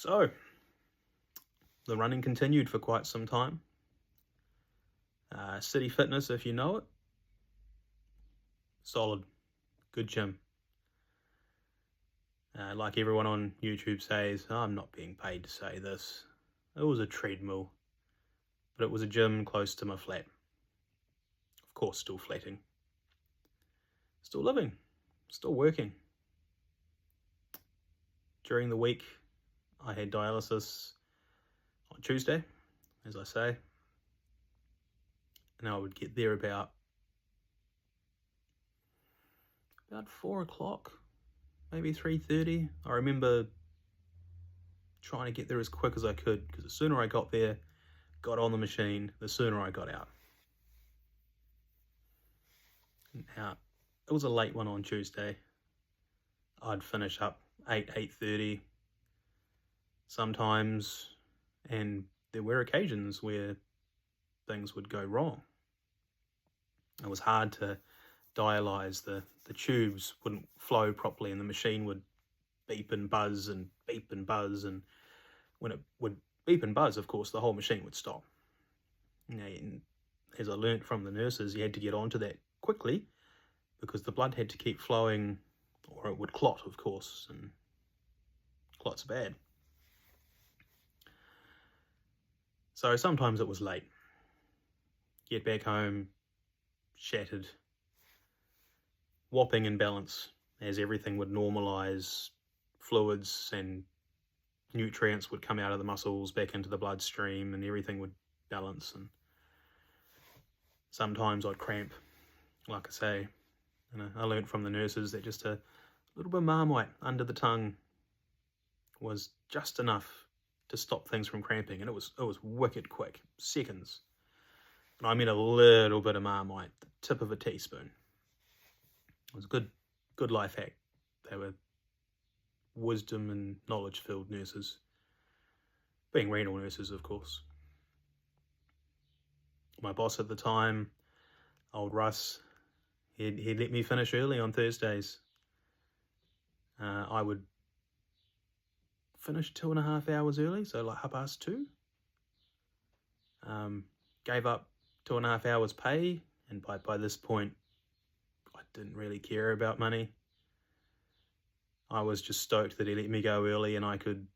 So, the running continued for quite some time. City Fitness, if you know it, solid, good gym. Like everyone on YouTube says, I'm not being paid to say this. It was a treadmill, but it was a gym close to my flat. Of course, still flatting. Still living, still working. During the week, I had dialysis on Tuesday, as I say, and I would get there about 4 o'clock, maybe 3:30. I remember trying to get there as quick as I could, because the sooner I got there, got on the machine, the sooner I got out. Now, it was a late one on Tuesday. I'd finish up 8:30 sometimes, and there were occasions where things would go wrong. It was hard to dialyze. The tubes wouldn't flow properly, and the machine would beep and buzz and beep and buzz, and when it would beep and buzz, of course, the whole machine would stop. And as I learnt from the nurses, you had to get onto that quickly because the blood had to keep flowing or it would clot, of course, and clot's bad. So sometimes it was late. Get back home, shattered, whopping in balance as everything would normalise, fluids and nutrients would come out of the muscles back into the bloodstream and everything would balance. And sometimes I'd cramp, like I say, and I learnt from the nurses that just a little bit of Marmite under the tongue was just enough to stop things from cramping, and it was wicked quick, seconds. And I mean a little bit of Marmite, the tip of a teaspoon. It was a good life hack. They were wisdom and knowledge-filled nurses, being renal nurses, of course. My boss at the time, old Russ, he'd let me finish early on Thursdays. I would finish 2.5 hours early, so like 2:30. Gave up 2.5 hours pay, and by this point, I didn't really care about money. I was just stoked that he let me go early and I could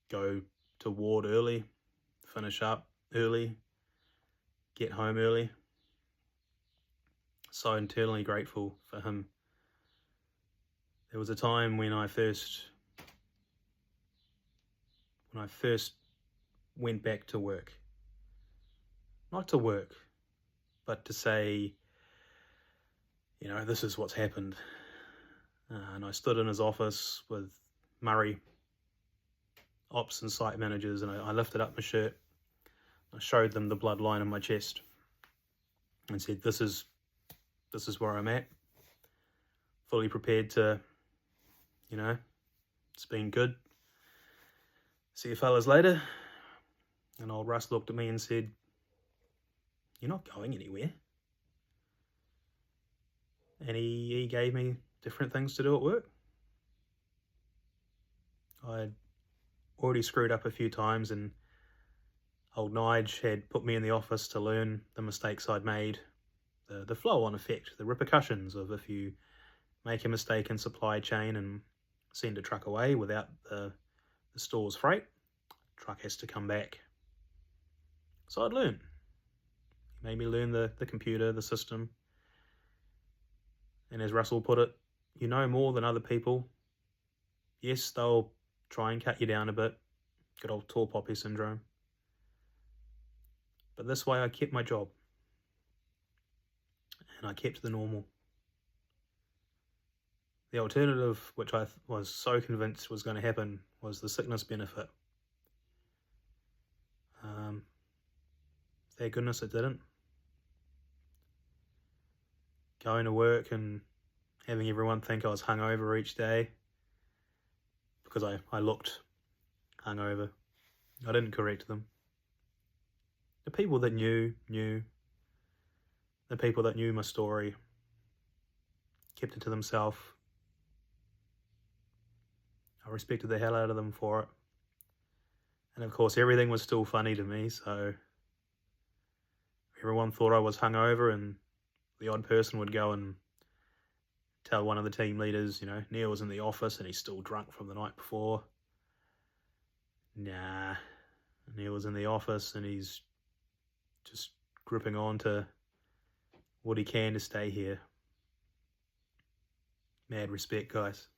go to ward early, finish up early, get home early. So internally grateful for him. There was a time when I first went back to work. Not to work, but to say, this is what's happened. And I stood in his office with Murray, ops and site managers, and I lifted up my shirt. I showed them the bloodline in my chest and said, this is where I'm at. Fully prepared to, it's been good. See you fellas later. And old Russ looked at me and said, you're not going anywhere. And he gave me different things to do at work. I'd already screwed up a few times, and old Nige had put me in the office to learn the mistakes I'd made, the flow-on effect, the repercussions of if you make a mistake in supply chain and send a truck away without the store's freight, truck has to come back. So I'd learn. He made me learn the computer, the system. And as Russell put it, you know more than other people. Yes, they'll try and cut you down a bit. Good old tall poppy syndrome. But this way I kept my job. And I kept the normal. The alternative, which I was so convinced was going to happen, was the sickness benefit. Thank goodness it didn't. Going to work and having everyone think I was hungover each day because I looked hungover. I didn't correct them. The people that knew. The people that knew my story kept it to themselves. I respected the hell out of them for it. And of course, everything was still funny to me, so everyone thought I was hungover, and the odd person would go and tell one of the team leaders, Neil was in the office and he's still drunk from the night before. Nah, Neil was in the office and he's just gripping on to what he can to stay here. Mad respect, guys.